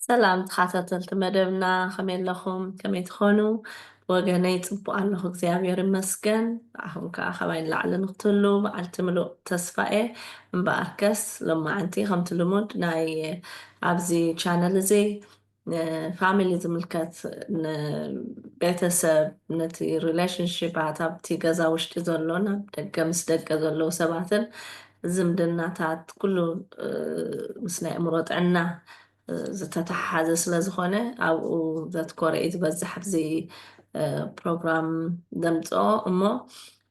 ሰላም ተኸታተልቲ መደብና ከመይ ኣለኹም? ከመይ ትኾኑ? ወገነይ ፅቡቅ ኣለኹ እግዚኣብሔር ይመስገን። ንዓኹም ከዓ ከመይ ንላዕሊ ንክትህሉ በዓልቲ ምሉእ ተስፋ እየ እምበኣርከስ ሎማዓንቲ ከምቲ ልሙድ ናይ ኣብዚ ቻነል እዚ ፋሚሊ ዝምልከት ንቤተሰብ ነቲ ሪሌሽንሽፓት ኣብቲ ገዛ ውሽጢ ዘሎ ናብ ደገ ምስ ደገ ዘለዉ ሰባትን ዝምድናታት ኩሉ ምስ ናይ ኣእምሮ ጥዕና ዝተተሓሓዘ ስለ ዝኾነ ኣብኡ ዘትኮረ እዩ ዝበዝሕ ኣብዚ ፕሮግራም ደምፅኦ እሞ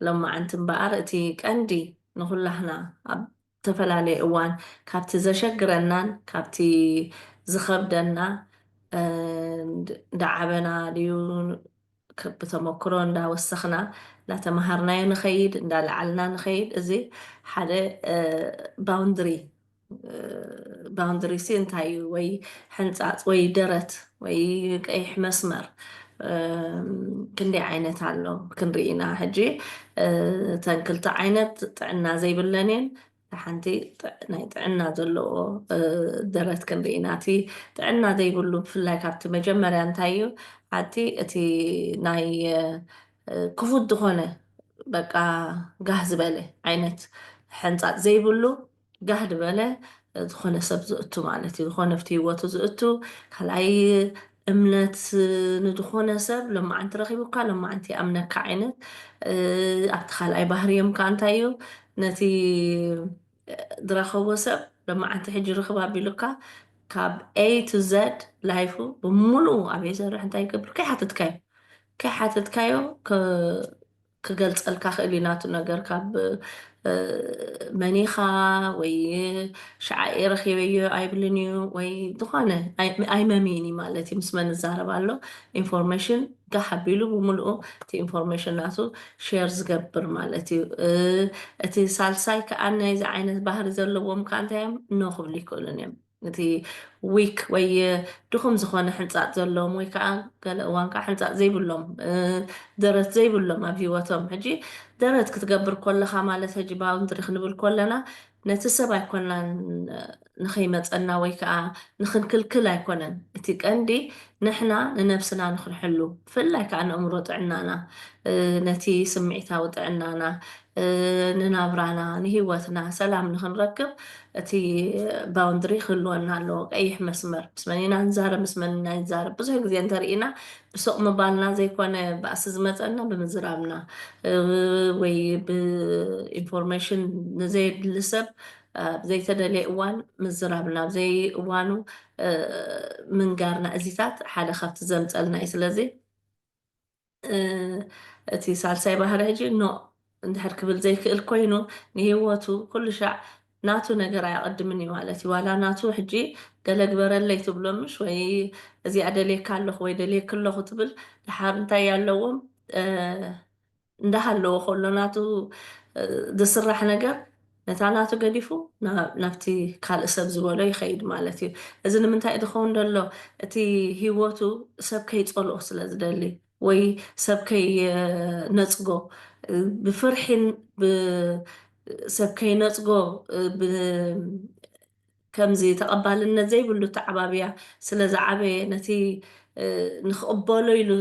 ሎማዓንቲ እምበኣር እቲ ቀንዲ ንኩላህና ኣብ ዝተፈላለየ እዋን ካብቲ ዘሸግረናን ካብቲ ዝኸብደና እንዳዓበና ድዩ ብተመክሮ እንዳወሰኽና እንዳተምሃርናዮ ንኸይድ እንዳለዓልና ንኸይድ እዚ ሓደ ባውንድሪ ባውንድሪሲ እንታይ እዩ ወይ ሕንፃፅ ወይ ደረት ወይ ቀይሕ መስመር ክንደይ ዓይነት ኣሎ ክንርኢ ኢና ሕጂ እተን ክልተ ዓይነት ጥዕና ዘይብለን እየን ሓንቲ ናይ ጥዕና ዘለዎ ደረት ክንርኢ ኢና እቲ ጥዕና ዘይብሉ ብፍላይ ካብቲ መጀመርያ እንታይ እዩ ሓንቲ እቲ ናይ ክፉት ዝኾነ በቃ ጋህ ዝበለ ዓይነት ሕንፃፅ ዘይብሉ ጋህ ዝበለ ዝኾነ ሰብ ዝእቱ ማለት እዩ ዝኾነ ኣብቲ ሂወቱ ዝእቱ ካልኣይ እምነት ንድኾነ ሰብ ሎማዓንቲ ረኺቡካ ሎማዓንቲ ይኣምነካ ዓይነት ኣብቲ ካልኣይ ባህርዮም ከዓ እንታይ እዩ ነቲ ዝረኸቦ ሰብ ሎማዓንቲ ሕጂ ርኽብ ኣቢሉካ ካብ ኤ ቱ ዘድ ላይፉ ብምሉእ ኣብየ ይሰርሕ እንታይ ይገብር ከይሓተትካዮ ክገልፀልካ ክእል እዩ ናቱ ነገር ካብ መኒኻ ወይ ሸዓኤ ረኺበዮ ኣይብልን እዩ ወይ ዝኾነ ኣይመሚኒ ማለት እዩ ምስ መን ዝዛረብ ኣሎ ኢንፎርሜሽን ጋሕ ኣቢሉ ብምልኡ እቲ ኢንፎርሜሽን ናቱ ሼር ዝገብር ማለት እዩ እቲ ሳልሳይ ከዓ ናይዚ ዓይነት ባህሪ ዘለዎም ከዓ እንታይ እዮም ኖ ክብሉ ይክእሉን እዮም እቲ ዊክ ወይ ድኹም ዝኾነ ሕንፃፅ ዘለዎም ወይ ከዓ ገለ እዋን ከዓ ሕንፃፅ ዘይብሎም ደረት ዘይብሎም ኣብ ሂወቶም ሕጂ ደረት ክትገብር ከለካ ማለት ሕጂ ባውንድሪ ክንብል ከለና ነቲ ሰብ ኣይኮናን ንኸይመፀና ወይ ከዓ ንክንክልክል ኣይኮነን እቲ ቀንዲ ንሕና ንነብስና ንክንሕሉ ብፍላይ ከዓ ንእምሮ ጥዕናና ነቲ ስምዒታዊ ጥዕናና ንናብራና ንሂወትና ሰላም ንክንረክብ እቲ ባውንድሪ ክህልወና ኣለዎ ቀይሕ መስመር ምስ መኒና ንዛረብ ምስ መኒና ንዛረብ ብዙሕ ግዜ እንተሪኢና ብሱቕ ምባልና ዘይኮነ ባእሲ ዝመፀና ብምዝራብና ወይ ብኢንፎርሜሽን ንዘየድሊ ሰብ ብዘይተደለየ እዋን ምዝራብና ብዘይ እዋኑ ምንጋርና እዚታት ሓደ ካብቲ ዘምፀልና እዩ ስለዚ እቲ ሳልሳይ ባህሪ ሕጂ ኖ እንድሕር ክብል ዘይክእል ኮይኑ ንሂወቱ ኩሉ ሻዕ ናቱ ነገር ኣያቐድምን እዩ ማለት እዩ ዋላ ናቱ ሕጂ ገለ ግበረለይ ትብሎምሽ ወይ እዚኣ ደልየካ ኣለኹ ወይ ደልየክ ኣለኹ ትብል ድሓር እንታይ ኣለዎም እንዳሃለዎ ከሎ ናቱ ዝስራሕ ነገር ነታ ናቱ ገዲፉ ናብቲ ካልእ ሰብ ዝበሎ ይኸይድ ማለት እዩ እዚ ንምንታይ እዩ ዝኸውን ዘሎ እቲ ሂወቱ ሰብ ከይፀልኦ ስለ ዝደሊ ወይ ሰብ ከይነፅጎ ብፍርሒን ሰብ ከይነፅጎ ከምዚ ተቐባልነት ዘይብሉ ተዓባብያ ስለ ዝዓበየ ነቲ ንክቕበሎ ኢሉ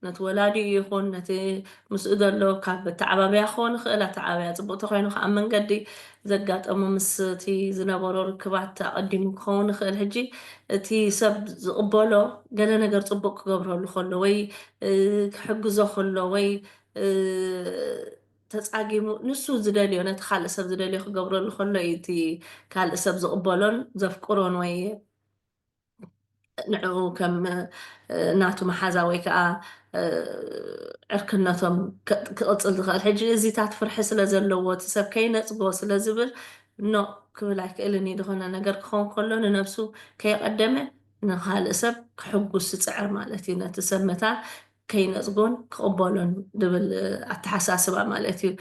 ነቲ ወላዲኡ ይኹን ነቲ ምስኡ ዘሎ ካብ ተዓባብያ ክኾን ይኽእል ኣተዓባብያ ፅቡቅ ተኮይኑ ከዓ ኣብ መንገዲ ዘጋጠሙ ምስቲ ዝነበሮ ርክባት ኣቐዲሙ ክኸውን ይኽእል ሕጂ እቲ ሰብ ዝቕበሎ ገለ ነገር ፅቡቅ ክገብረሉ ከሎ ወይ ክሕግዞ ከሎ ወይ ተፃጊሙ ንሱ ዝደልዮ ነቲ ካልእ ሰብ ዝደልዮ ክገብረሉ ከሎ እዩ እቲ ካልእ ሰብ ዝቕበሎን ዘፍቅሮን ወይ ንዕኡ ከም ናቱ መሓዛ ወይ ከዓ ዕርክነቶም ክቕፅል ዝኽእል ሕጂ እዚታት ፍርሒ ስለ ዘለዎ እቲ ሰብ ከይነፅጎ ስለ ዝብል ኖ ክብል ኣይክእልን እዩ ዝኾነ ነገር ክኸውን ከሎ ንነብሱ ከይቀደመ ንካልእ ሰብ ክሕጉስ ዝፅዕር ማለት እዩ ነቲ ሰብ መታ ከይነፅጎን ክቕበሎን ዝብል ኣተሓሳስባ ማለት እዩ።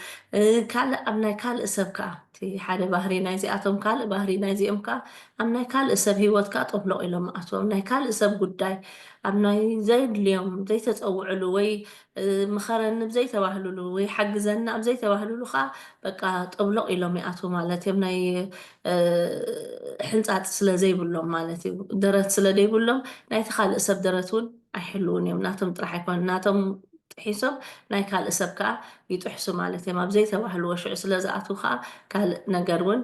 ካልእ ኣብ ናይ ካልእ ሰብ ከዓ እቲ ሓደ ባህሪ ናይ እዚኣቶም ካልእ ባህሪ ናይ እዚኦም ከዓ ኣብ ናይ ካልእ ሰብ ሂወት ከዓ ጠፍለቕ ኢሎም ኣትዎም ናይ ካልእ ሰብ ጉዳይ ኣብ ናይ ዘየድልዮም ዘይተፀውዕሉ ወይ ምኸረኒ ብዘይተባህልሉ ወይ ሓግዘና ኣብ ዘይተባህልሉ ከዓ በቃ ጠብሎቕ ኢሎም ይኣትዉ ማለት እዮም። ናይ ሕንፃፅ ስለ ዘይብሎም ማለት እዩ። ደረት ስለ ዘይብሎም ናይቲ ካልእ ሰብ ደረት እውን ኣይሕልውን እዮም። ናቶም ጥራሕ ኣይኮነ ናቶም ጥሒሶም ናይ ካልእ ሰብ ከዓ ይጥሕሱ ማለት እዮም። ኣብ ዘይተባህልዎ ሽዑ ስለ ዝኣትዉ ከዓ ካልእ ነገር እውን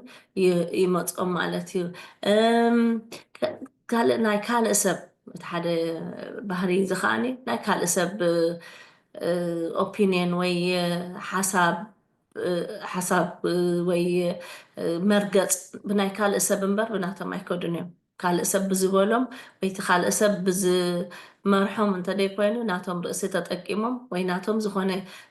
ይመፆም ማለት እዩ። ካልእ ናይ ካልእ ሰብ እቲ ሓደ ባህሪ እዚ ከዓኒ ናይ ካልእ ሰብ ኦፒንየን ወይ ሓሳብ ወይ መርገፅ ብናይ ካልእ ሰብ እምበር ብናቶም ኣይከዱን እዮም። ካልእ ሰብ ብዝበሎም ወይቲ ካልእ ሰብ ብዝመርሖም እንተደይኮይኑ ናቶም ርእሲ ተጠቂሞም ወይ ናቶም ዝኾነ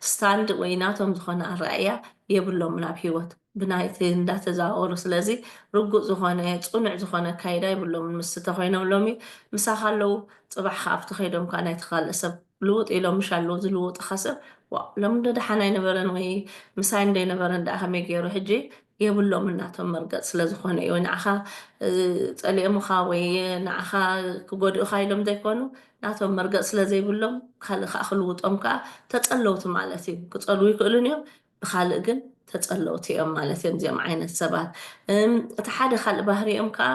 ስታንድ ወይ ናቶም ዝኾነ ኣረኣእያ የብሎም ናብ ሂወት ብናይቲ እንዳተዛወሩ ስለዚ ርጉእ ዝኾነ ፅኑዕ ዝኾነ ካይዳ ይብሎም ምስ ተኮይኖም ሎሚ ምሳኻ ኣለው ፅባሕ ከዓ ኣብቲ ከይዶም ከዓ ናይቲ ካልእ ሰብ ልውጥ ኢሎም ምሻ ኣለው ዝልውጥ ሰብ ሎሚ ደሓና ይነበረን ወይ ምሳይ እንደይነበረን ዳ ከመይ ገይሩ ሕጂ የብሎም እናቶም መርገፅ ስለዝኾነ እዩ። ንዓኻ ፀሊኦምካ ወይ ንዓኻ ክጎድእካ ኢሎም ዘይኮኑ ናቶም መርገፅ ስለዘይብሎም ካልእ ከዓ ክልውጦም ከዓ ተፀለውቲ ማለት እዩ። ክፀልዉ ይክእሉን እዮም ብካልእ ግን ተፀለውቲ እዮም ማለት እዮም እዚኦም ዓይነት ሰባት። እቲ ሓደ ካልእ ባህሪኦም ከዓ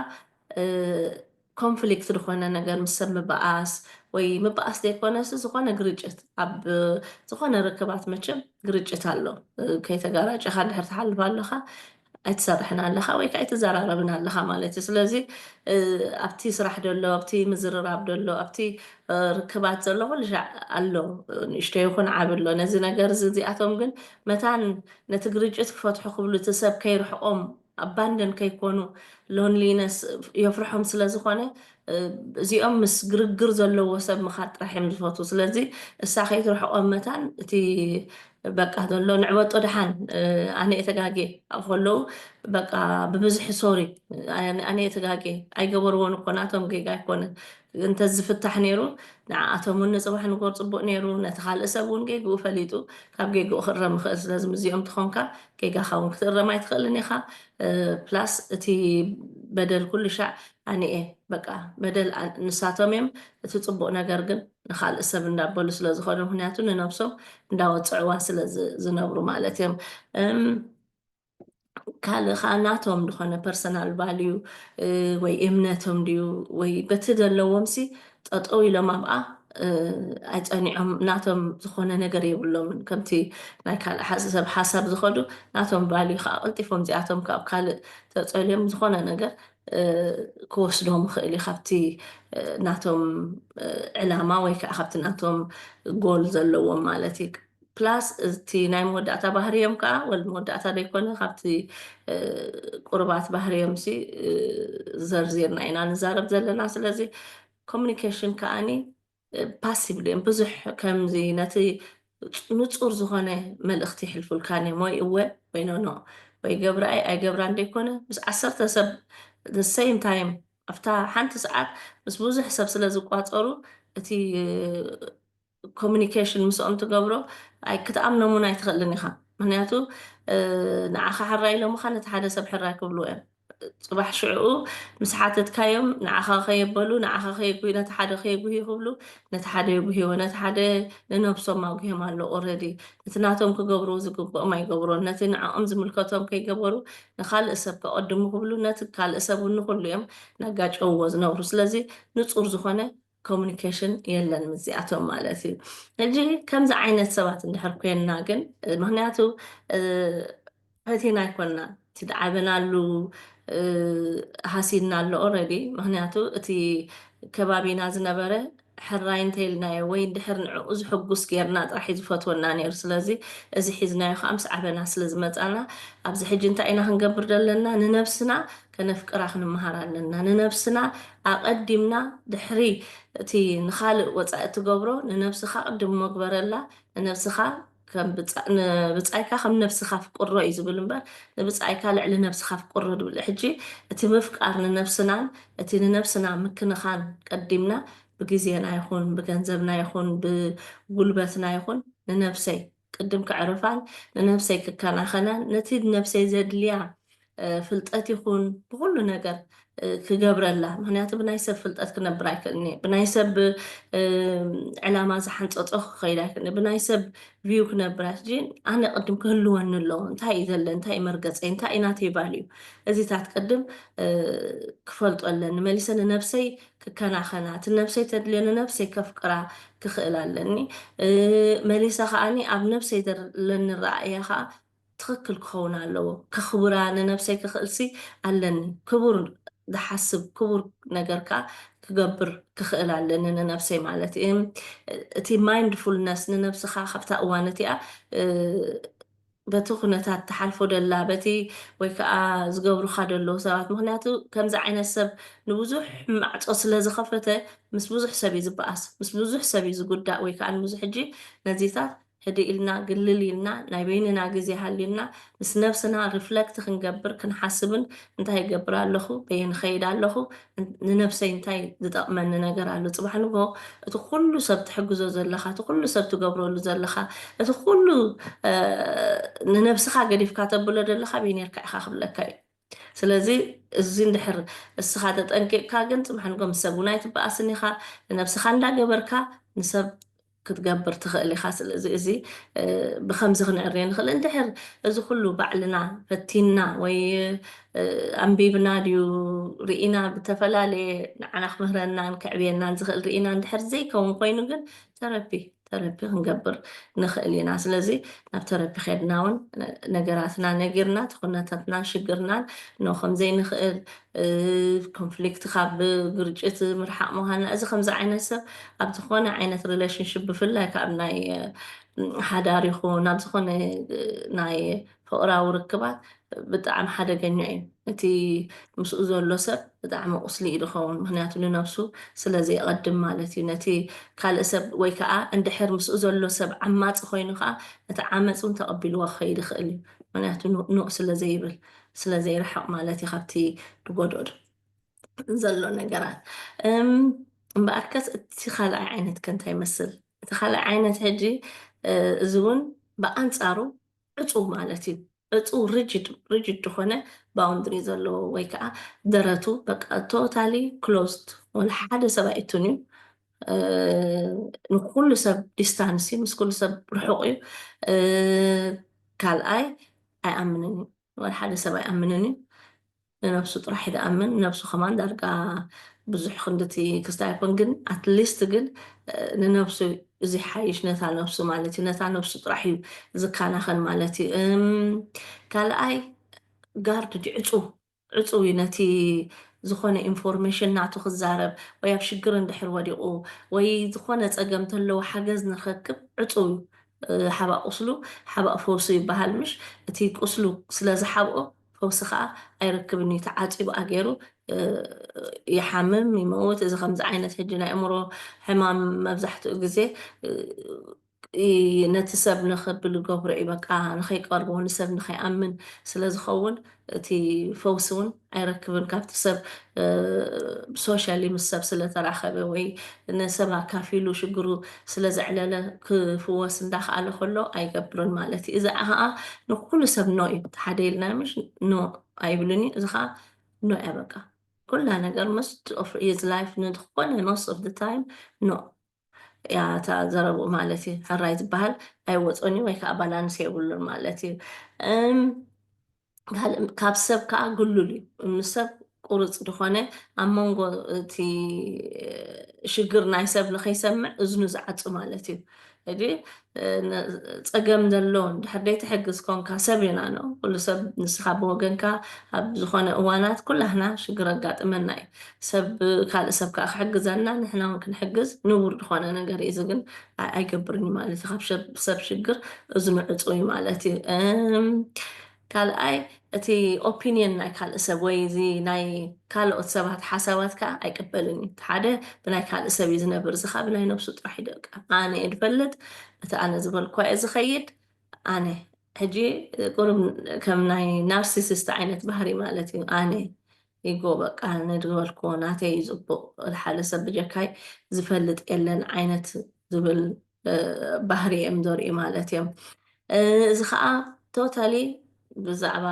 ኮንፍሊክት ዝኾነ ነገር ምስ ሰብ ምበኣስ ወይ ምበኣስ ዘይኮነስ ዝኾነ ግርጭት ኣብ ዝኾነ ርክባት መቸም ግርጭት ኣሎ። ከይተጋራጭኻ ድሕር ትሓልፍ ኣለኻ ኣይትሰርሕን ኣለኻ ወይ ከዓ ኣይትዘራረብን ኣለኻ ማለት እዩ። ስለዚ ኣብቲ ስራሕ ደሎ ኣብቲ ምዝርራብ ደሎ ኣብቲ ርክባት ዘሎ ኩሉ ሻዕ ኣሎ ንእሽተይ ይኹን ዓብ ኣሎ። ነዚ ነገር እዚኣቶም ግን መታን ነቲ ግርጭት ክፈትሑ ክብሉ እቲ ሰብ ከይርሕቆም ኣባንደን ከይኮኑ ሎንሊነስ የፍርሖም ስለዝኾነ እዚኦም ምስ ግርግር ዘለዎ ሰብ ምኻድ ጥራሕ እዮም ዝፈትዉ። ስለዚ እሳ ከይትርሕቆም መታን እቲ በቃ ዘሎ ንዕበጦ ድሓን ኣነ የተጋጌ ኣብ ከለዉ በቃ ብብዝሒ ሶሪ ኣነ የተጋጌ ኣይገበርዎን እኮ ናቶም ጌጋ ኣይኮነን እንተዝፍታሕ ነይሩ ንዓኣቶም እውን ንፅባሕ ንጎር ፅቡቅ ነይሩ ነቲ ካልእ ሰብ እውን ጌግኡ ፈሊጡ ካብ ጌግኡ ክእረም ይኽእል። ስለዚ ምዚኦም ትኾንካ ጌጋኻ እውን ክትእረም ኣይትኽእልን ኢኻ ፕላስ እቲ በደል ኩሉ ሻዕ ኣኒኤ በቃ በደል ንሳቶም እዮም። እቲ ፅቡቅ ነገር ግን ንካልእ ሰብ እንዳበሉ ስለዝኮኑ ምክንያቱ ንነብሶም እንዳወፅዕዋ ስለዝነብሩ ማለት እዮም። ካልእ ከዓ ናቶም ዝኾነ ፐርሰናል ቫልዩ ወይ እምነቶም ድዩ ወይ በቲ ዘለዎም ሲ ጠጠው ኢሎም ኣብኣ ኣይፀኒዖም ናቶም ዝኾነ ነገር የብሎምን ከምቲ ናይ ካልእ ሰብ ሓሳብ ዝኸዱ ናቶም ቫልዩ ከዓ ቀልጢፎም እዚኣቶም ካብ ካልእ ተፀልዮም ዝኾነ ነገር ክወስዶም ይኽእል እዩ ካብቲ ናቶም ዕላማ ወይ ከዓ ካብቲ ናቶም ጎል ዘለዎም ማለት እዩ። ፕላስ እቲ ናይ መወዳእታ ባህርዮም ከዓ ወል መወዳእታ ዘይኮነ ካብቲ ቁርባት ባህርዮም ሲ ዘርዚርና ኢና ንዛረብ ዘለና። ስለዚ ኮሚኒኬሽን ከዓኒ ፓሲቭ እዮም ብዙሕ ከምዚ ነቲ ንፁር ዝኾነ መልእኽቲ ይሕልፉልካን እዮም ወይ እወ ወይ ኖኖ ወይ ገብራይ ኣይገብራ እንደይኮነ ምስ 10 ሰብ ሴም ታይም ኣብታ ሓንቲ ሰዓት ምስ ብዙሕ ሰብ ስለ ዝቋፀሩ እቲ ኮሚኒኬሽን ምስኦም ትገብሮ ክትኣምኖም እውን ኣይትኽእልን ኢኻ። ምክንያቱ ንዓኻ ሕራይ ኢሎምካ ነቲ ሓደ ሰብ ሕራይ ክብሉ እዮም ፅባሕ ሽዑኡ ምስ ሓተትካዮም ንዓኻ ከየበሉ ንዓኻ ከየጉሂ ነቲ ሓደ ከየጉሂ ክብሉ ነቲ ሓደ የጉሂዎ ነቲ ሓደ ንነብሶም ኣጉሂም ኣሎ ኦልሬዲ እቲ ናቶም ክገብሩ ዝግብኦም ኣይገብሮን ነቲ ንዓኦም ዝምልከቶም ከይገበሩ ንካልእ ሰብ ከቀድሙ ክብሉ ነቲ ካልእ ሰብ እውን ንኩሉ እዮም ነጋጨውዎ ዝነብሩ። ስለዚ ንፁር ዝኾነ ኮሚኒኬሽን የለን ምዚኣቶም ማለት እዩ። ሕጂ ከምዚ ዓይነት ሰባት እንድሕር ኮይንና ግን ምክንያቱ ፈቲና ኣይኮንና እቲ ድዓበናሉ ሃሲድና ኣሎ ኦልሬዲ ምክንያቱ እቲ ከባቢና ዝነበረ ሕራይ እንተይልናዮ ወይ ድሕር ንዕኡ ዝሕጉስ ጌርና ጥራሕ እዩ ዝፈትወና ነይሩ። ስለዚ እዚ ሒዝናዮ ከዓ ምስ ዓበና ስለዝመፃና ኣብዚ ሕጂ እንታይ ኢና ክንገብር ዘለና ንነብስና ከነፍቅራ ክንመሃር ኣለና። ንነብስና ኣቐዲምና ድሕሪ እቲ ንካልእ ወፃኢ ትገብሮ ንነብስካ ቅድም መግበረላ ንነብስካ ንብፃይካ ከም ነብስካ ፍቁሮ እዩ ዝብል እምበር ንብፃይካ ልዕሊ ነብስካ ፍቁሮ ድብል ሕጂ እቲ ምፍቃር ንነብስናን እቲ ንነብስና ምክንኻን ቀዲምና ብግዜና ይኹን ብገንዘብና ይኹን ብጉልበትና ይኹን ንነፍሰይ ቅድም ክዕርፋን ንነፍሰይ ክከናኸናን ነቲ ነፍሰይ ዘድልያ ፍልጠት ይኹን ብኩሉ ነገር ክገብረላ ምክንያቱ ብናይ ሰብ ፍልጠት ክነብር ኣይክእልኒ ብናይ ሰብ ዕላማ ዝሓንፀፆ ክኸይድ ኣይክእልኒ ብናይ ሰብ ቪው ክነብር ኣይክእልኒ ኣነ ቅድም ክህልወኒ ኣለዎ እንታይ እዩ ዘለ እንታይ እዩ መርገፀይ እንታይ እዩ ናተይ ባልዩ እዚታት ቅድም ክፈልጦ ኣለኒ መሊሰ ንነፍሰይ ክከናኸና እቲ ነፍሰይ ተድልዮ ንነፍሰይ ከፍቅራ ክኽእል ኣለኒ መሊሳ ከዓኒ ኣብ ነፍሰይ ዘለኒ ረኣየ ከዓ ትክክል ክኸውን ኣለዎ ከኽቡራ ንነፍሰይ ክኽእልሲ ኣለኒ ክቡር ዝሓስብ ክቡር ነገር ከዓ ክገብር ክኽእል ኣለኒ ንነፍሰይ ማለት እዩ እቲ ማይንድፉልነስ ንነፍስኻ ካብታ እዋን እቲኣ በቲ ኩነታት ተሓልፎ ደላ በቲ ወይ ከዓ ዝገብሩካ ደለዉ ሰባት ምክንያቱ ከምዚ ዓይነት ሰብ ንብዙሕ ማዕፆ ስለ ዝኸፈተ ምስ ብዙሕ ሰብ እዩ ዝበኣስ ምስ ብዙሕ ሰብ እዩ ዝጉዳእ ወይ ከዓ ንብዙሕ ሕጂ ነዚታት ሕዲ ኢልና ግልል ኢልና ናይ በይንና ግዜ ሃልዩና ምስ ነፍስና ሪፍለክት ክንገብር ክንሓስብን እንታይ ይገብር ኣለኹ በየን ከይድ ኣለኹ ንነፍሰይ እንታይ ዝጠቕመኒ ነገር ኣሎ ፅባሕ ንጎ እቲ ኩሉ ሰብ ትሕግዞ ዘለካ እቲ ኩሉ ሰብ ትገብረሉ ዘለካ እቲ ኩሉ ንነፍስካ ገዲፍካ ተብሎ ዘለካ በይነርካ ኢካ ክብለካ እዩ ስለዚ እዚ እንድሕር እስኻ ተጠንቂቕካ ግን ፅባሕ ንጎ ምስ ሰብ ውናይ ትበኣስኒ ኢኻ ንነፍስካ እንዳገበርካ ንሰብ ክትገብር ትኽእል ኢኻ ስለዚ እዚ ብከምዚ ክንዕርዮ ንኽእል እንድሕር እዚ ኩሉ ባዕልና ፈቲና ወይ ኣንቢብና ድዩ ርኢና ብተፈላለየ ንዓና ክምህረናን ክዕብየናን ዝኽእል ርኢና እንድሕር ዘይከውን ኮይኑ ግን ተረቢ ክንገብር ንኽእል ኢና ስለዚ ናብ ተረቢ ኸድና እውን ነገራትና ነጊርና እቲ ኩነታትናን ሽግርናን ከምዘይንኽእል ኮንፍሊክት ካብ ግርጭት ምርሓቅ ምዃንና እዚ ከምዚ ዓይነት ሰብ ኣብ ዝኾነ ዓይነት ሪሌሽንሽፕ ብፍላይ ካብ ናይ ሓዳር ይኹን ኣብ ዝኾነ ናይ ፍቅራዊ ርክባት ብጣዕሚ ሓደገኛ እዩ እቲ ምስኡ ዘሎ ሰብ ብጣዕሚ ቁስሊ እዩ ዝኸውን ምክንያቱ ንነፍሱ ስለዘይቀድም ማለት እዩ ነቲ ካልእ ሰብ ወይ ከዓ እንድሕር ምስኡ ዘሎ ሰብ ዓማፂ ኮይኑ ከዓ እቲ ዓመፅ እውን ተቐቢልዎ ክኸይድ ይኽእል እዩ ምክንያቱ ንኡ ስለዘይብል ስለዘይርሕቕ ማለት እዩ ካብቲ ድጎድኦ ዘሎ ነገራት እምበኣርከስ እቲ ካልኣይ ዓይነት ከንታይ ይመስል እቲ ካልኣይ ዓይነት ሕጂ እዚ እውን ብኣንፃሩ ዕፁው ማለት እዩ ዕፁው ሪጅድ ዝኾነ ባውንድሪ ዘለዎ ወይ ከዓ ደረቱ በቃ ቶታሊ ክሎዝድ ወላ ሓደ ሰብ ኣይቱን እዩ ንኩሉ ሰብ ዲስታንስ እዩ ምስ ኩሉ ሰብ ርሑቕ እዩ ካልኣይ ኣይኣምንን እዩ ወላ ሓደ ሰብ ኣይኣምንን እዩ ንነፍሱ ጥራሕ ይደኣምን ነፍሱ ከማን ዳርጋ ብዙሕ ክንድቲ ክስታ ይኮን ግን ኣትሊስት ግን ንነፍሱ እዚ ሓይሽ ነታ ነፍሱ ማለት እዩ ነታ ነፍሱ ጥራሕ እዩ ዝከናኸን ማለት እዩ ካልኣይ ጋርድ ዕፁው እዩ ነቲ ዝኾነ ኢንፎርሜሽን ናቱ ክዛረብ ወይ ኣብ ሽግር እንድሕር ወዲቑ ወይ ዝኾነ ፀገም ተለዎ ሓገዝ ንረክብ ዕፁው እዩ ሓባእ ቁስሉ ሓባእ ፈውሱ ይበሃል ምሽ እቲ ቁስሉ ስለዝሓብኦ ፈውሲ ከዓ ኣይረክብን እዩ ተዓፂቡ ኣገይሩ ይሓምም ይመውት እዚ ከምዚ ዓይነት ሕጂ ናይ ኣእምሮ ሕማም መብዛሕትኡ ግዜ ነቲ ሰብ ንኽብል ገብሮ እዩ በቃ ንኸይቀርቦ ንሰብ ንኸይኣምን ስለዝኸውን እቲ ፈውሲ እውን ኣይረክብን ካብቲ ሰብ ሶሻሊ ምስ ሰብ ስለተራኸበ ወይ ንሰብ ኣካፊሉ ሽግሩ ስለዘዕለለ ክፍወስ እንዳከኣለ ከሎ ኣይገብርን ማለት እዩ እዚ ከዓ ንኩሉ ሰብ ኖ እዩ ሓደ ኢልና ምሽ ኖ ኣይብሉን እዩ እዚ ከዓ ኖ እያ በቃ ኩላ ነገር most of his life ንድኾነ most of the time ኖ ያ እታ ዘረብኡ ማለት እዩ ሕራይ ዝበሃል ኣይወፆን እዩ ወይ ከዓ ባላንስ የብሉን ማለት እዩ ካብ ሰብ ከዓ ግሉል እዩ ምስ ሰብ ቁርፅ ድኾነ ኣብ መንጎ እቲ ሽግር ናይ ሰብ ንኸይሰምዕ እዝኑ ዝዓፁ ማለት እዩ ሕጂ ፀገም ዘሎ ድሕር ደይ ትሕግዝ ኮንካ ሰብ ኢና ኖ ኩሉ ሰብ ንስኻ ብወገንካ ኣብ ዝኾነ እዋናት ኩላህና ሽግር ኣጋጥመና እዩ ሰብ ካልእ ሰብ ከዓ ክሕግዘና ንሕና እውን ክንሕግዝ ንቡር ዝኾነ ነገር እዩ እዚ ግን ኣይገብርን እዩ ማለት እዩ ካብ ሰብ ሽግር እዝኑ ዕፁ እዩ ማለት እዩ ካልኣይ እቲ ኦፒንየን ናይ ካልእ ሰብ ወይ እዚ ናይ ካልኦት ሰባት ሓሳባት ከዓ ኣይቅበልን እዩ ሓደ ብናይ ካልእ ሰብ እዩ ዝነብር እዚ ከዓ ብናይ ነብሱ ጥራሕ ይደቃ ኣነ እየ ድፈልጥ እቲ ኣነ ዝበልኳ እየ ዝኸይድ ኣነ ሕጂ ቁሩብ ከም ናይ ናርሲሲስት ዓይነት ባህሪ ማለት እዩ ኣነ ይጎ በቃ ንድበልክዎ ናተይ ይፅቡቅ ሓደ ሰብ ብጀካይ ዝፈልጥ የለን ዓይነት ዝብል ባህሪ እዮም ዘርእዩ ማለት እዮም። እዚ ከዓ ቶታሊ ብዛዕባ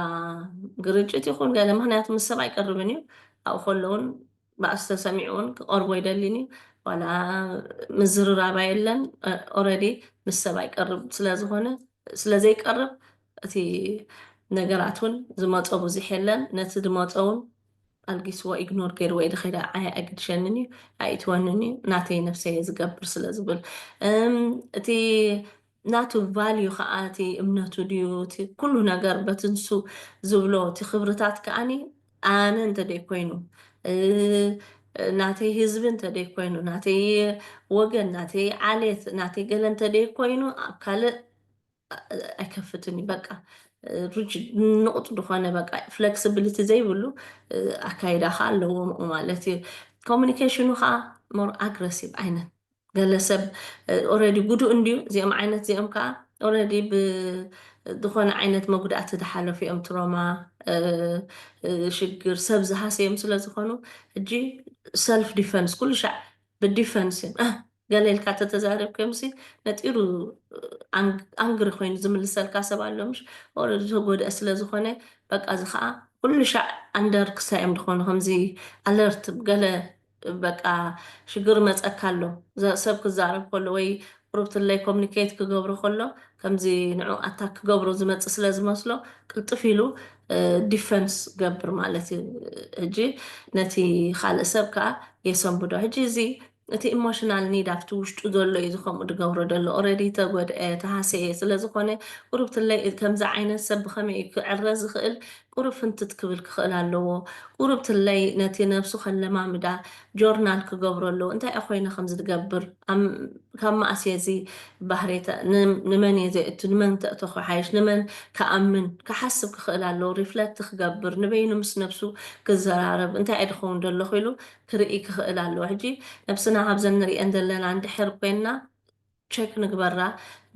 ግርጭት ይኹን ገለ ምክንያቱ ምስ ሰብ ኣይቀርብን እዩ ኣብኡ ከለውን ባእስ ተሰሚዑ እውን ክቀርቦ ይደሊን እዩ ዋላ ምዝርራባ የለን ኦልሬዲ ምስ ሰብ ኣይቀርብ ስለዝኮነ ስለዘይቀርብ እቲ ነገራት እውን ዝመፆ ብዙሕ የለን ነቲ ዝመፆ እውን ኣልጊስዎ ኢግኖር ገይሩ ወይ ድኸዳ ዓይ ኣግድሸንን እዩ ኣይእትወንን እዩ ናተይ ነፍሰይ ዝገብር ስለ ዝብል እቲ ናቱ ቫልዩ ከዓ እቲ እምነቱ ድዩ እቲ ኩሉ ነገር በትንሱ ዝብሎ እቲ ክብርታት ከዓኒ ኣነ እንተደይ ኮይኑ ናተይ ህዝቢ እንተደይ ኮይኑ ናተይ ወገን ናተይ ዓሌት ናተይ ገለ እንተደይ ኮይኑ ኣብ ካልእ ኣይከፍትን እዩ በቃ ሪጅድ ንቁጥ ዝኾነ በቃ ፍሌክሲቢሊቲ ዘይብሉ ኣካይዳ ከዓ ኣለዎ ማለት እዩ ኮሚኒኬሽኑ ከዓ ሞር ኣግረሲቭ ዓይነት ገለ ሰብ ኦልሬዲ ጉዱእ እንድዩ እዚኦም ዓይነት እዚኦም ከዓ ኦልሬዲ ብዝኾነ ዓይነት መጉዳእቲ ዝሓለፉ እዮም ትሮማ ሽግር ሰብ ዝሃስዮም ስለ ዝኾኑ ሕጂ ሰልፍ ዲፈንስ ኩሉ ሻዕ ብዲፈንስ እዮም ገለ ኢልካ ተተዛረብከዮም ሲ ነጢሩ ኣንግሪ ኮይኑ ዝምልሰልካ ሰብ ኣሎ ምሽ ኦልሬዲ ተጎድአ ስለ ዝኾነ በቃ እዚ ከዓ ኩሉ ሻዕ ኣንደር ክሳዮም ድኾኑ ከምዚ ኣለርት ገለ በቃ ሽግር መፀካ ኣሎ ሰብ ክዛረብ ከሎ ወይ ቁርብትለይ ኮሚኒኬት ክገብሮ ከሎ ከምዚ ንዑ ኣታክ ክገብሮ ዝመፅእ ስለ ዝመስሎ ቅልጥፍ ኢሉ ዲፈንስ ገብር ማለት እዩ ሕጂ ነቲ ካልእ ሰብ ከዓ የሰንብዶ ሕጂ እዚ እቲ ኢሞሽናል ኒድ ኣብቲ ውሽጡ ዘሎ እዩ ዝከምኡ ድገብሮ ደሎ ኦልሬዲ ተጎድአ ተሃሰየ ስለዝኮነ ቁርብትለይ ከምዚ ዓይነት ሰብ ብከመይ ክዕረ ዝኽእል ቁሩብ ፍንትት ክብል ክኽእል ኣለዎ ቁርብትለይ ነቲ ነብሱ ከለማምዳ ጆርናል ክገብሮ ኣለዎ እንታይ ኣ ኮይነ ከምዚ ትገብር ካብ ማእስየ እዚ ባህሬታ ንመን እየ ዘእቱ ንመን ተእተኹ ሓይሽ ንመን ከኣምን ክሓስብ ክኽእል ኣለዎ ሪፍለክት ክገብር ንበይኑ ምስ ነብሱ ክዘራረብ እንታይ እየ ድኸውን ደሎ ኢሉ ክርኢ ክኽእል ኣለዎ ሕጂ ነብስና ካብዘን ንሪአን ዘለና እንድሕር ኮይንና ቸክ ንግበራ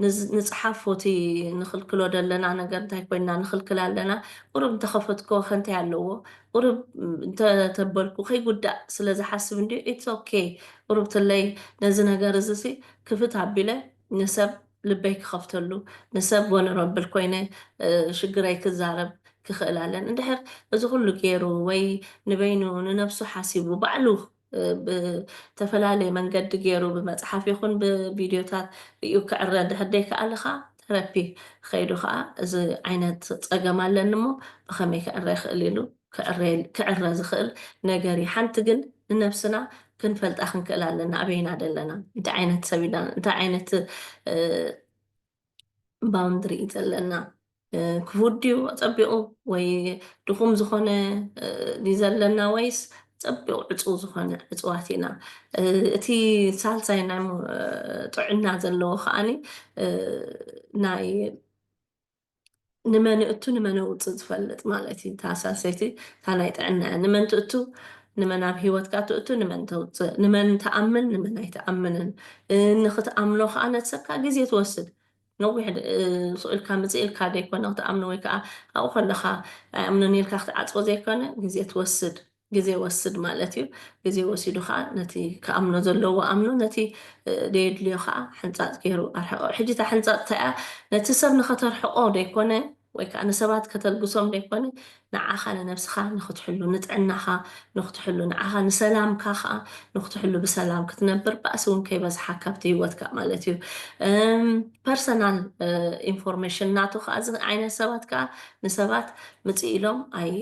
ንፅሓፍ ፎቲ ንክልክሎ ዘለና ነገር እንታይ ኮይንና ንክልክል ኣለና ቁሩብ እንተኸፈትኮ ከንታይ ኣለዎ ቁሩብ እንተተበልኩ ከይጉዳእ ስለዝሓስብ እንዲ ኢትስ ኦኬ ቁሩብትለይ ነዚ ነገር እዚ ሲ ክፍት ኣቢለ ንሰብ ልበይ ክኸፍተሉ ንሰብ ወነረብል ኮይነ ሽግረይ ክዛረብ ክኽእል ኣለን እንድሕር እዚ ኩሉ ገይሩ ወይ ንበይኑ ንነብሱ ሓሲቡ ባዕሉ ብተፈላለየ መንገዲ ገይሩ ብመፅሓፍ ይኹን ብቪድዮታት ርዩ ክዕረ እንድሕር ደይከኣልካ ተረፒ ከይዱ ከዓ እዚ ዓይነት ፀገም ኣለኒ እሞ ብከመይ ክዕረ ይኽእል ኢሉ ክዕረ ዝኽእል ነገር እዩ ሓንቲ ግን ንነብስና ክንፈልጣ ክንክእል ኣለና ኣበይና ዘለና እንታይ ዓይነት ሰብ ኢና እንታይ ዓይነት ባውንድሪ እዩ ዘለና ክፉት ድዩ ፀቢቑ ወይ ድኹም ዝኾነ ድዩ ዘለና ወይስ ፀቢቑ ዕፁው ዝኾነ ዕፅዋት ኢና እቲ ሳልሳይ ናይ ጥዕና ዘለዎ ከዓኒ ናይ ንመን እቱ ንመን ውፅእ ዝፈልጥ ማለት እዩ ታሳሰይቲ እታ ናይ ጥዕና እያ ንመን ትእቱ ንመን ኣብ ሂወትካ ትእቱ ንመን ተውፅእ ንመን ተኣምን ንመን ኣይተኣምንን ንክትኣምኖ ከዓ ነትሰብካ ግዜ ትወስድ ነዊሕ ስእልካ ምፅእ ኢልካ ደይኮነ ክትኣምኖ ወይ ከዓ ኣብኡ ከለካ ኣይኣምኖን ኢልካ ክትዓፅቦ ዘይኮነ ግዜ ትወስድ ግዜ ወስድ ማለት እዩ ግዜ ወሲዱ ከዓ ነቲ ከኣምኖ ዘለዎ ኣምኖ ነቲ ደየድልዮ ከዓ ሕንፃፅ ገይሩ ኣርሕቆ ሕጂ እታ ሕንፃፅ እንታይኣ ነቲ ሰብ ንኸተርሕቆ ደይኮነ ወይ ከዓ ንሰባት ከተልግሶም ደይኮነ ንዓኻ ንነብስኻ ንክትሕሉ ንጥዕናኻ ንክትሕሉ ንዓኻ ንሰላምካ ከዓ ንክትሕሉ ብሰላም ክትነብር ባእሲ እውን ከይበዝሓካ ካብቲ ሂወትካ ማለት እዩ ፐርሰናል ኢንፎርሜሽን ናቱ ከዓ እዚ ዓይነት ሰባት ከዓ ንሰባት ምፅእ ኢሎም ኣይ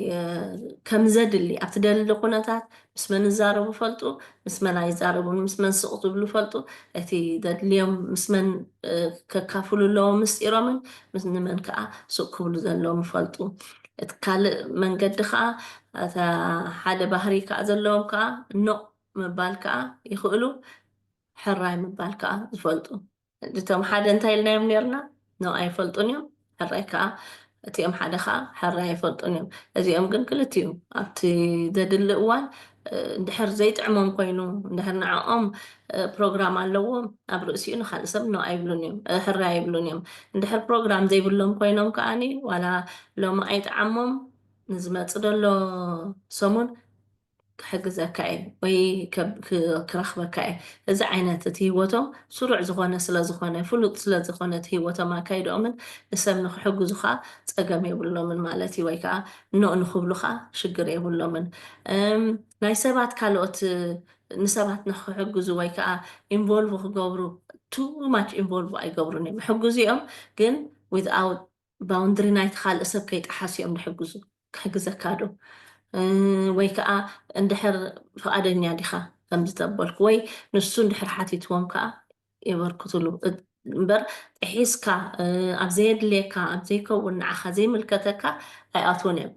ከም ዘድሊ ኣብቲ ደሊ ኩነታት ምስ መን ይዛረቡ ፈልጡ ምስ መን ኣይዛረቡን ምስ መን ስቕ ዝብሉ ፈልጡ እቲ ዘድልዮም ምስ መን ከካፍሉ ኣለዎም ምስጢሮምን ንመን ከዓ ሱቅ ክብሉ ዘለዎም ይፈልጡ እቲ ካልእ መንገዲ ከዓ እታ ሓደ ባህሪ ከዓ ዘለዎም ከዓ ኖ ምባል ከዓ ይኽእሉ ሕራይ ምባል ከዓ ዝፈልጡ እቶም ሓደ እንታይ ኢልናዮም ነርና ኖ ኣይፈልጡን እዮም ሕራይ ከዓ እቲኦም ሓደ ከዓ ሕራይ ኣይፈልጡን እዮም እዚኦም ግን ክልትዩ ኣብቲ ዘድሊ እዋን እንድሕር ዘይጥዕሞም ኮይኑ እንድሕር ንዕኦም ፕሮግራም ኣለዎም ኣብ ርእሲኡ ንካልእ ሰብ ኖ ኣይብሉን እዮም ሕራይ ኣይብሉን እዮም እንድሕር ፕሮግራም ዘይብሎም ኮይኖም ከዓኒ ዋላ ሎሚ ኣይጠዓሞም ንዝመፅእ ደሎ ሰሙን ክሕግዘካ እየ ወይ ክረኽበካ እየ እዚ ዓይነት እቲ ሂወቶም ስሩዕ ዝኾነ ስለዝኾነ ፍሉጥ ስለዝኾነ እቲ ሂወቶም ኣካይዶምን ንሰብ ንክሕግዙ ከዓ ፀገም የብሎምን ማለት እዩ ወይ ከዓ ኖ ንክብሉ ከዓ ሽግር የብሎምን ናይ ሰባት ካልኦት ንሰባት ንክሕግዙ ወይ ከዓ ኢንቮልቭ ክገብሩ ቱ ማች ኢንቮልቭ ኣይገብሩን እዮም ሕግዙ እዮም ግን ዊዝኣውት ባውንድሪ ናይቲ ካልእ ሰብ ከይጠሓስ እዮም ዝሕግዙ ክሕግዘካ ዶ ወይ ከዓ እንድሕር ፈቃደኛ ዲኻ ከም ዝተበልኩ ወይ ንሱ እንድሕር ሓቲትዎም ከዓ የበርክትሉ እምበር ጥሒስካ ኣብ ዘየድልየካ ኣብ ዘይከውን ንዓኻ ዘይምልከተካ ኣይኣትውን እዮም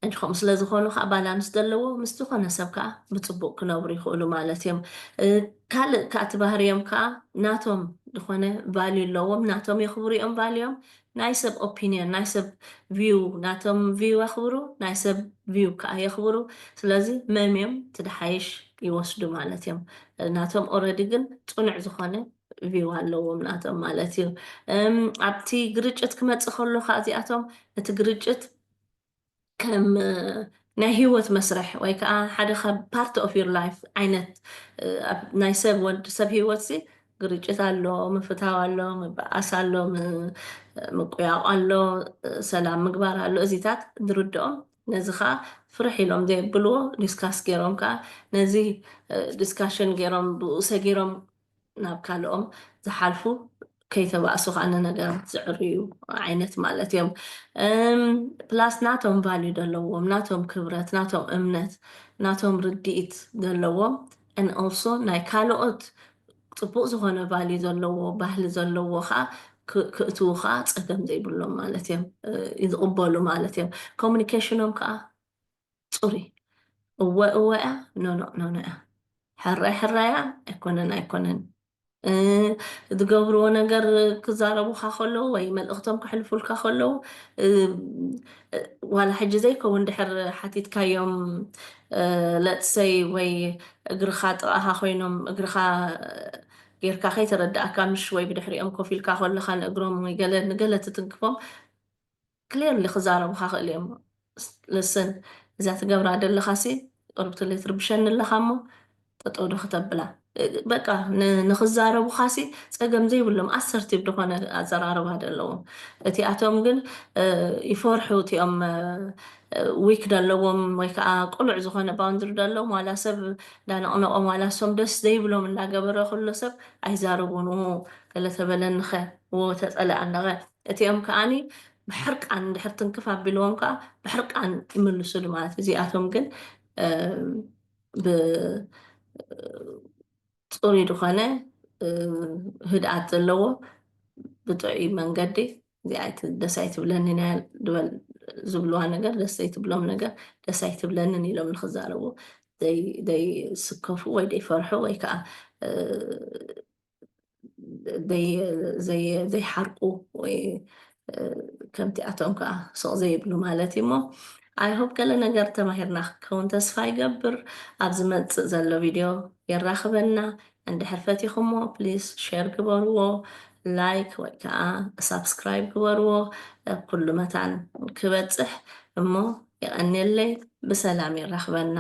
እንጂ ከምኡ ስለ ዝኾኑ ከዓ ባላንስ ዘለዎ ምስ ዝኾነ ሰብ ከዓ ብፅቡቅ ክነብሩ ይኽእሉ ማለት እዮም ካልእ ከዓ እቲ ባህርዮም ከዓ ናቶም ዝኾነ ቫልዩ ኣለዎም ናቶም የኽብሩ እዮም ቫልዮም ናይ ሰብ ኦፒንዮን ናይ ሰብ ቪው ናቶም ቪው የኽብሩ ናይ ሰብ ቪው ከዓ የኽብሩ ስለዚ መምዮም ትድሓይሽ ይወስዱ ማለት እዮም ናቶም ኦረዲ ግን ፅኑዕ ዝኾነ ቪው ኣለዎም ናቶም ማለት እዩ ኣብቲ ግርጭት ክመፅእ ከሎ ከዓ እዚኣቶም እቲ ግርጭት ከም ናይ ሂወት መስርሕ ወይ ከዓ ሓደ ካብ ፓርት ኦፍ ዩር ላይፍ ዓይነት ናይ ሰብ ወዲ ሰብ ሂወት ሲ ግርጭት ኣሎ ምፍታው ኣሎ ምበኣስ ኣሎ ምቁያቕ ኣሎ ሰላም ምግባር ኣሎ እዚታት ዝርድኦም ነዚ ከዓ ፍርሕ ኢሎም ዘየብልዎ ዲስካስ ገይሮም ከዓ ነዚ ዲስካሽን ገይሮም ብእሰ ገይሮም ናብ ካልኦም ዝሓልፉ ከይተባእሱ ከዓ ነገራት ዝዕርዩ ዓይነት ማለት እዮም ፕላስ ናቶም ቫልዩ ዘለዎም ናቶም ክብረት ናቶም እምነት ናቶም ርድኢት ዘለዎም and also ናይ ካልኦት ፅቡቅ ዝኾነ ቫልዩ ዘለዎ ባህሊ ዘለዎ ከዓ ክእትዉ ከዓ ፀገም ዘይብሎም ማለት እዮም ይዝቕበሉ ማለት እዮም ኮሙኒኬሽኖም ከዓ ፅሩይ እወ እወ እያ ኖ ኖ ኖ ኖ እያ ሕራይ ሕራያ ኣይኮነን ኣይኮነን ዝገብርዎ ነገር ክዛረቡካ ከለዉ ወይ መልእክቶም ክሕልፉልካ ከለዉ ዋላ ሕጂ ዘይከውን ድሕር ሓቲትካዮም ለትሰይ ወይ እግርካ ጥቓኻ ኮይኖም እግርካ ጌርካ ከይተረዳእካ ምሽ ወይ ብድሕሪኦም ኮፍ ኢልካ ከለካ ንእግሮም ወይ ገለ ንገለ ትትንክፎም ክሊርሊ ክዛረቡካ ክእል እዮም ልስን እዛ ትገብራ ዘለካ ሲ ቅርብትለይ ትርብሸኒ ኣለካ እሞ ጠጠው ዶ ክተብላ በቃ ንክዛረቡካ ሲ ፀገም ዘይብሎም ኣሰርቲቭ ዝኾነ ኣዘራርባ ዘለዎም እቲኣቶም ግን ይፈርሑ እቲኦም ዊክ ዘለዎም ወይ ከዓ ቁሉዕ ዝኾነ ባውንድሪ ዘለዎም ዋላ ሰብ እንዳነቕነቆም ዋላ ሶም ደስ ዘይብሎም እንዳገበረ ኩሉ ሰብ ኣይዛረቡን ገለ ተበለኒኸ ተፀላእ ኣለኸ እቲኦም ከዓኒ ብሕርቃን እንድሕር ትንክፍ ኣቢልዎም ከዓ ብሕርቃን ይምልሱሉ ማለት እዚኣቶም ግን ብፅሩይ ዝኾነ ህድኣት ዘለዎ ብጥዑይ መንገዲ ደስ ኣይትብለኒ ድበል ዝብልዋ ነገር ደስ ዘይትብሎም ነገር ደስ ኣይትብለንን ኢሎም ንክዛረቡ ዘይስከፉ ወይ ዘይፈርሑ ወይ ከዓ ዘይሓርቁ ወይ ከምቲኣቶም ከዓ ሱቕ ዘይብሉ ማለት እዩ እሞ ኣይሆፕ ገለ ነገር ተማሂርና ክኸውን ተስፋ ይገብር ኣብ ዝመፅእ ዘሎ ቪድዮ የራኽበና እንድሕር ፈቲኹሞ ፕሊዝ ሼር ግበርዎ ላይክ ወይ ከዓ ሳብስክራይብ ግበርዎ ኩሉ መታን ክበፅሕ እሞ ይቐኒለይ ብሰላም ይራኽበና